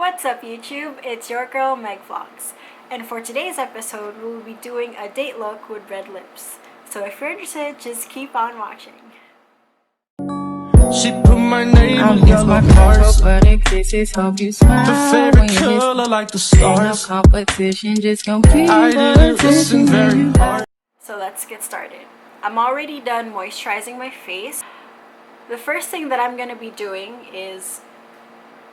What's up YouTube? It's your girl Meg Vlogs, and for today's episode we'll be doing a date look with red lips. So if you're interested, just keep on watching. She put my name in yellow hearts. This is hope you smile. Her favorite color like the stars. No competition, just compete. I didn't listen very hard. So let's get started. I'm already done moisturizing my face. The first thing that I'm going to be doing is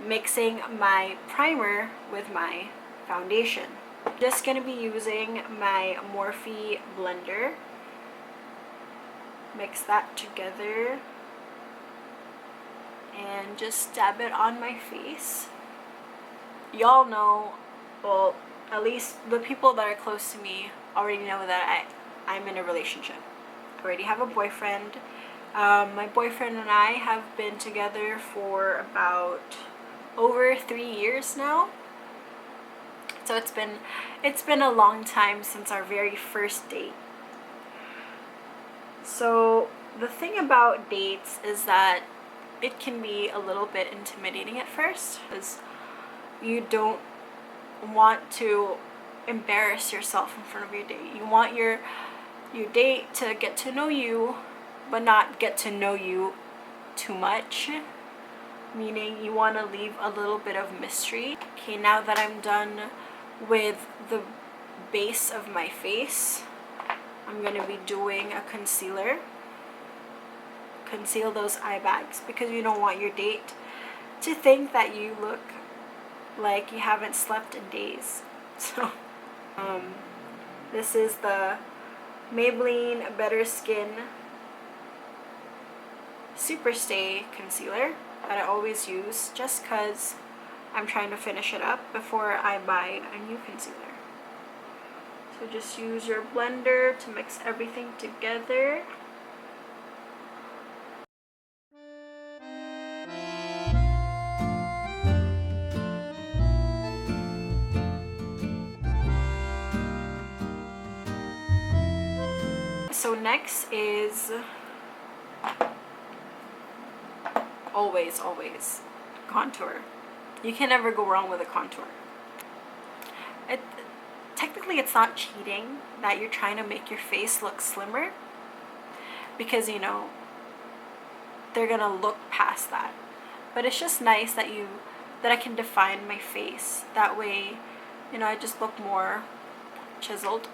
mixing my primer with my foundation. I'm just going to be using my Morphe blender. Mix that together and just dab it on my face. Y'all know, well, at least the people that are close to me already know that I'm in a relationship. I already have a boyfriend. My boyfriend and I have been together for about over 3 years now. So it's been a long time since our very first date. So the thing about dates is that it can be a little bit intimidating at first, because you don't want to embarrass yourself in front of your date. You want your date to get to know you, but not get to know you too much. Meaning you want to leave a little bit of mystery. Okay, now that I'm done with the base of my face, I'm going to be doing a concealer. Conceal those eye bags because you don't want your date to think that you look like you haven't slept in days. So this is the Maybelline Better Skin Super Stay Concealer that I always use just because I'm trying to finish it up before I buy a new concealer. So just use your blender to mix everything together. So next is always contour. You can never go wrong with a contour. Technically it's not cheating that you're trying to make your face look slimmer, because you know they're gonna look past that, but it's just nice that I can define my face that way. You know, I just look more chiseled.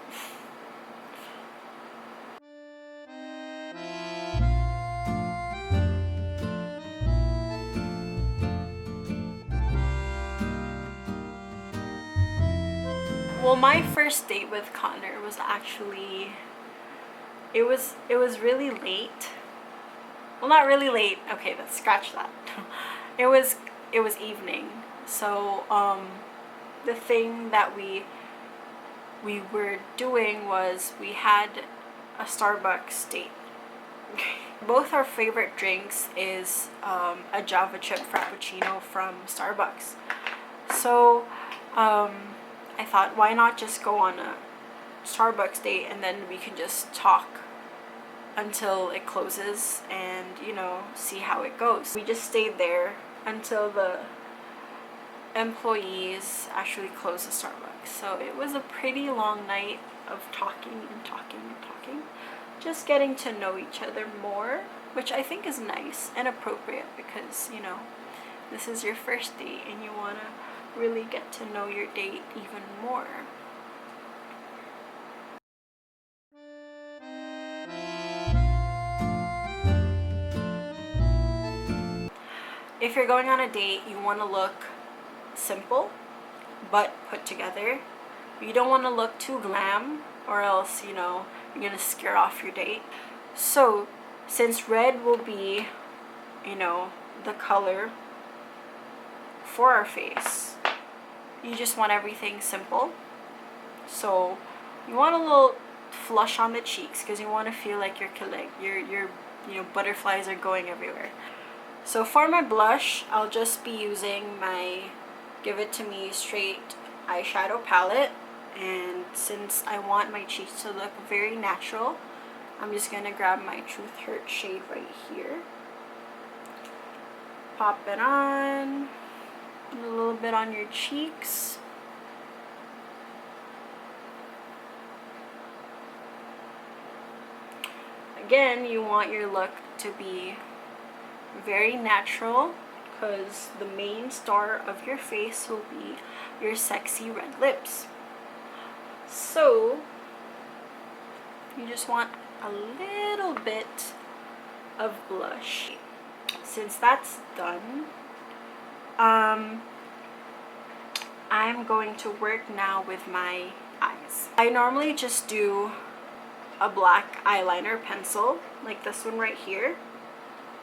Well, my first date with Connor was actually, it was really late. Well, not really late. Okay, let's scratch that. It was evening. So the thing that we were doing was we had a Starbucks date. Both our favorite drinks is a Java chip frappuccino from Starbucks. So I thought, why not just go on a Starbucks date and then we can just talk until it closes and, you know, see how it goes. We just stayed there until the employees actually closed the Starbucks. So it was a pretty long night of talking and talking and talking, just getting to know each other more, which I think is nice and appropriate because, you know, this is your first date and you want to really get to know your date even more. If you're going on a date, you want to look simple but put together. You don't want to look too glam, or else, you know, you're gonna scare off your date. So since red will be, you know, the color for our face, you just want everything simple. So you want a little flush on the cheeks because you want to feel like your you know, butterflies are going everywhere. So for my blush, I'll just be using my Give It To Me Straight eyeshadow palette, and since I want my cheeks to look very natural, I'm just gonna grab my Truth Hurt shade right here, pop it on, And a little bit on your cheeks. Again, you want your look to be very natural because the main star of your face will be your sexy red lips. So you just want a little bit of blush. Since that's done, I'm going to work now with my eyes. I normally just do a black eyeliner pencil like this one right here.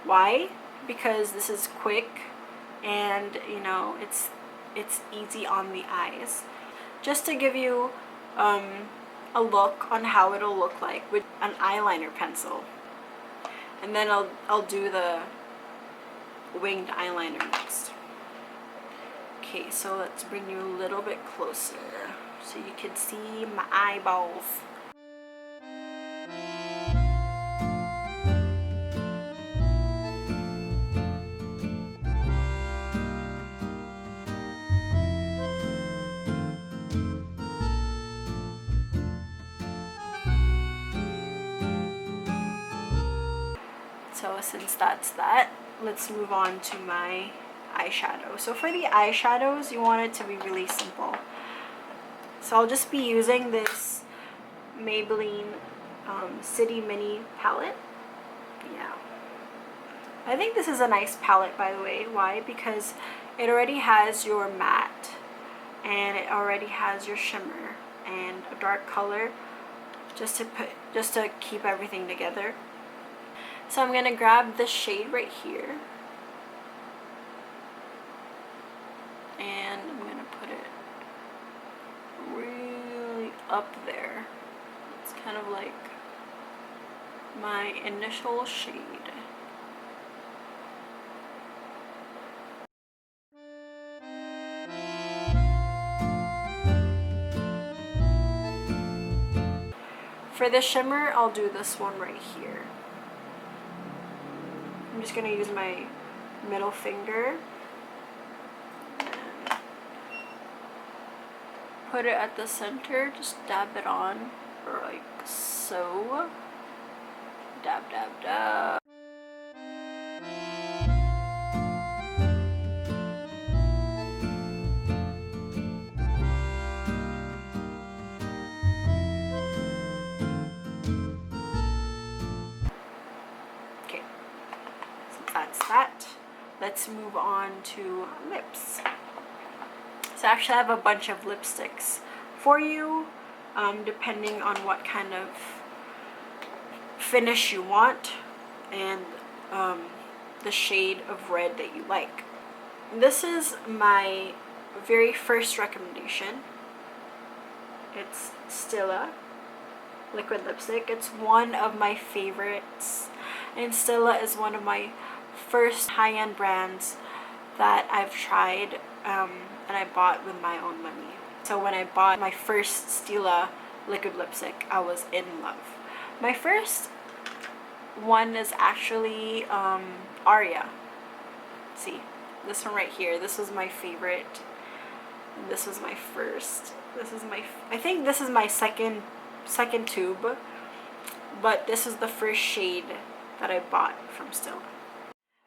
Why? Because this is quick and you know it's easy on the eyes. Just to give you a look on how it'll look like with an eyeliner pencil. And then I'll do the winged eyeliner next. Okay, so let's bring you a little bit closer so you can see my eyeballs. So since that's that, let's move on to my eyeshadow. So for the eyeshadows, you want it to be really simple. So I'll just be using this Maybelline City Mini palette. Yeah. I think this is a nice palette, by the way. Why? Because it already has your matte and it already has your shimmer and a dark color just to keep everything together. So I'm gonna grab this shade right here and I'm gonna put it really up there. It's kind of like my initial shade. For the shimmer, I'll do this one right here. I'm just going to use my middle finger and put it at the center. Just dab it on like so. Dab, dab, dab. Okay, so that's that. Let's move on to lips. So actually I have a bunch of lipsticks for you, depending on what kind of finish you want and the shade of red that you like. This is my very first recommendation. It's Stila liquid lipstick. It's one of my favorites, and Stila is one of my first high-end brands that I've tried and I bought with my own money. So when I bought my first Stila liquid lipstick, I was in love. My first one is actually Aria. See, this one right here. This was my favorite. And this was my first. This is my. I think this is my second tube, but this is the first shade that I bought from Stila.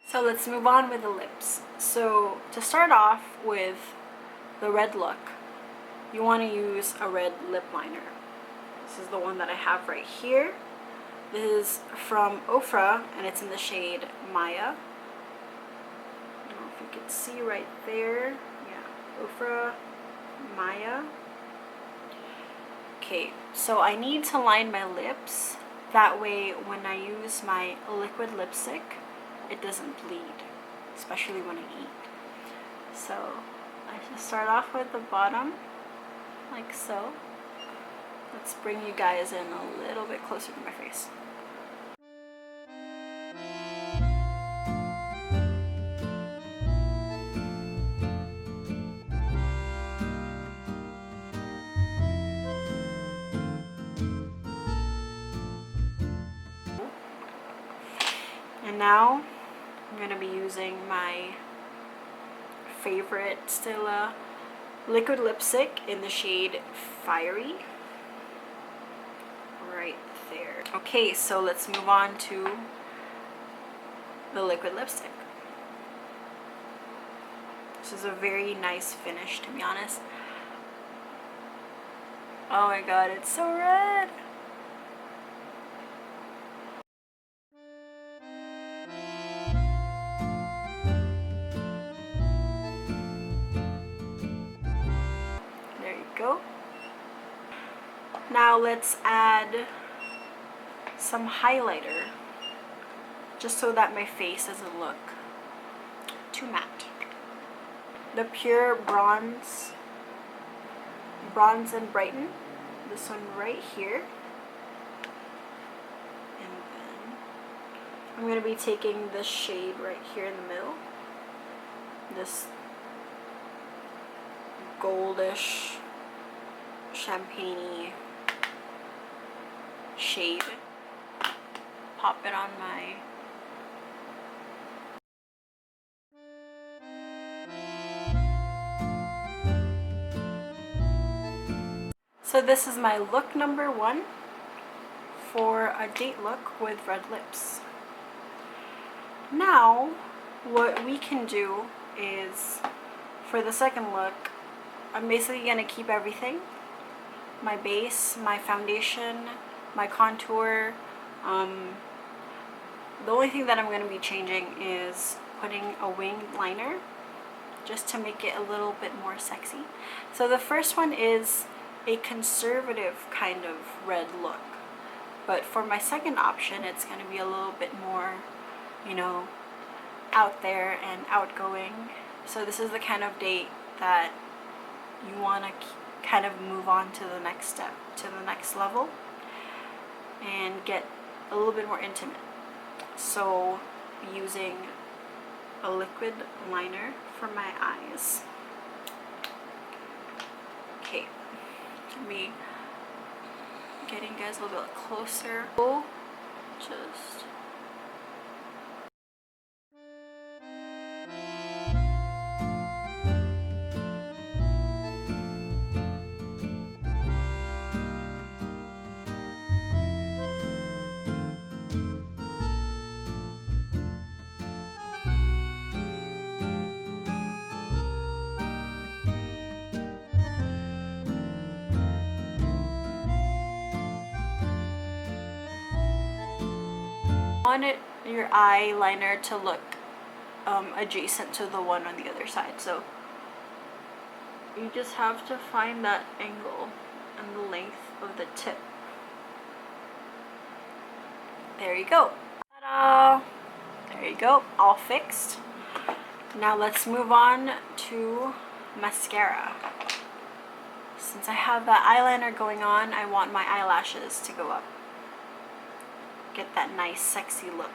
So let's move on with the lips. So to start off with the red look, you want to use a red lip liner. This is the one that I have right here. This is from Ofra and it's in the shade Maya. I don't know if you can see right there. Yeah, Ofra Maya. Okay, so I need to line my lips. That way when I use my liquid lipstick, it doesn't bleed, especially when I eat. So I just start off with the bottom, like so. Let's bring you guys in a little bit closer to my face. And now I'm going to be using my favorite Stila liquid lipstick in the shade Fiery. Right there. Okay, so let's move on to the liquid lipstick. This is a very nice finish, to be honest. Oh my god, it's so red! There you go. Now let's add some highlighter, just so that my face doesn't look too matte. The Pure Bronze and Brighten, this one right here. And then I'm going to be taking this shade right here in the middle, this goldish champagne-y shade. Pop it on my So this is my look number 1 for a date look with red lips. Now, what we can do is, for the second look, I'm basically going to keep everything. My base, my foundation, my contour. The only thing that I'm going to be changing is putting a winged liner, just to make it a little bit more sexy. So the first one is a conservative kind of red look, but for my second option it's going to be a little bit more, you know, out there and outgoing. So this is the kind of date that you want to kind of move on to the next step, to the next level, and get a little bit more intimate. So using a liquid liner for my eyes. Okay, let me getting you guys a little bit closer. Just want your eyeliner to look adjacent to the one on the other side, so you just have to find that angle and the length of the tip. There you go. Ta-da! There you go, all fixed. Now let's move on to mascara. Since I have that eyeliner going on, I want my eyelashes to go up. Get that nice sexy look.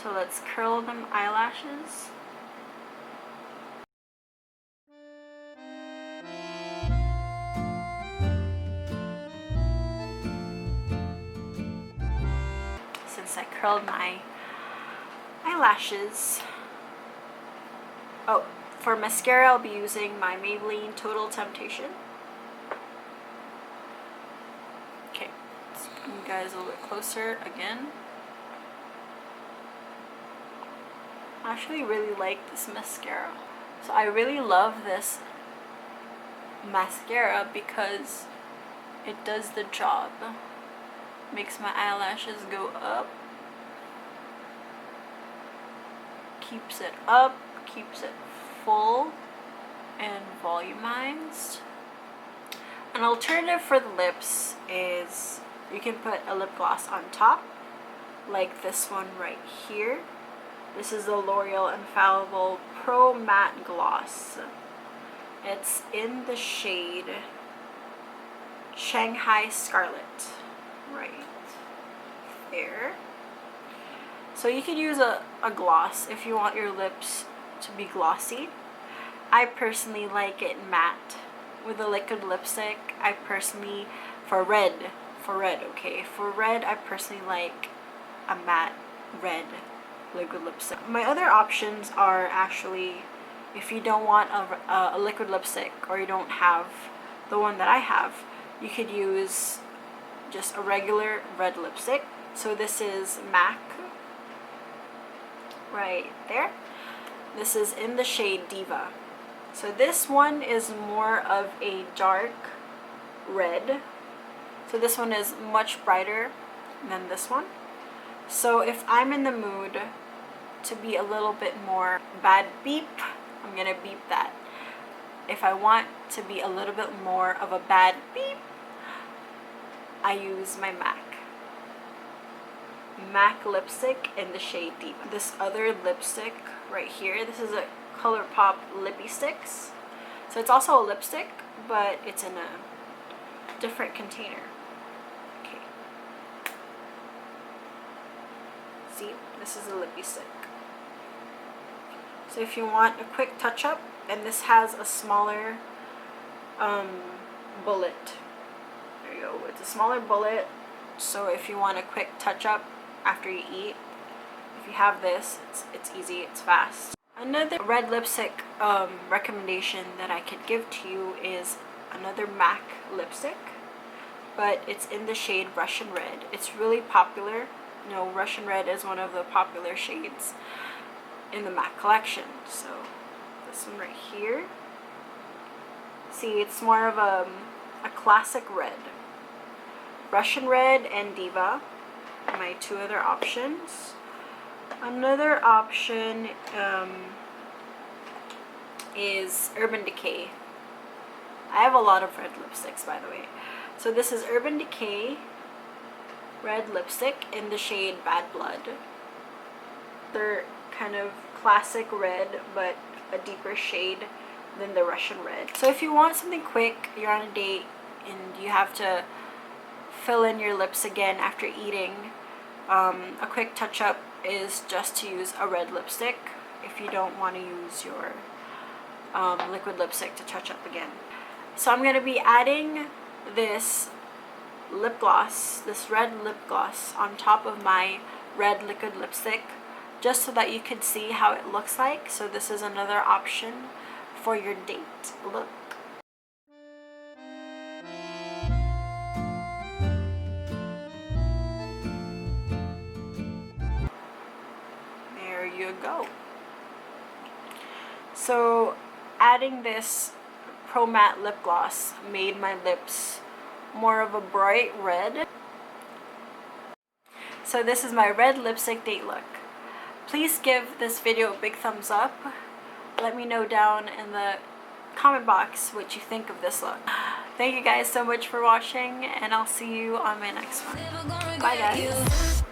So let's curl them eyelashes. Since I curled my eyelashes, oh, for mascara I'll be using my Maybelline Total Temptation. Okay, let's bring you guys a little bit closer again. I actually really like this mascara. So I really love this mascara because it does the job. Makes my eyelashes go up. Keeps it up, keeps it full and volumized. An alternative for the lips is you can put a lip gloss on top, like this one right here. This is the L'Oreal Infallible Pro Matte Gloss. It's in the shade Shanghai Scarlet, right there. So you could use a gloss if you want your lips to be glossy. I personally like it matte with a liquid lipstick. I personally, for red, okay, for red I personally like a matte red liquid lipstick. My other options are actually If you don't want a liquid lipstick, or you don't have the one that I have, you could use just a regular red lipstick. So this is MAC right there. This is in the shade Diva. So this one is more of a dark red. So this one is much brighter than this one. So if I'm in the mood to be a little bit more bad beep, I'm gonna beep that. If I want to be a little bit more of a bad beep, I use my MAC lipstick in the shade Diva. This other lipstick right here, this is a ColourPop Lippy Sticks. So it's also a lipstick, but it's in a different container. Okay. See, this is a lippy stick. So if you want a quick touch-up, and this has a smaller bullet. There you go. It's a smaller bullet. So if you want a quick touch-up after you eat, if you have this, it's easy, it's fast. Another red lipstick recommendation that I could give to you is another MAC lipstick, but it's in the shade Russian Red. It's really popular. You know, Russian Red is one of the popular shades in the MAC collection. So this one right here. See, it's more of a classic red. Russian Red and Diva, my two other options. Another option is Urban Decay. I have a lot of red lipsticks, by the way. So this is Urban Decay red lipstick in the shade Bad Blood. They're kind of classic red, but a deeper shade than the Russian Red. So if you want something quick, you're on a date and you have to fill in your lips again after eating, a quick touch-up is just to use a red lipstick if you don't want to use your liquid lipstick to touch up again. So I'm going to be adding this lip gloss, this red lip gloss, on top of my red liquid lipstick, just so that you can see how it looks like. So this is another option for your date look. There you go. So adding this Pro Matte lip gloss made my lips more of a bright red. So this is my red lipstick date look. Please give this video a big thumbs up. Let me know down in the comment box what you think of this look. Thank you guys so much for watching, and I'll see you on my next one. Bye guys.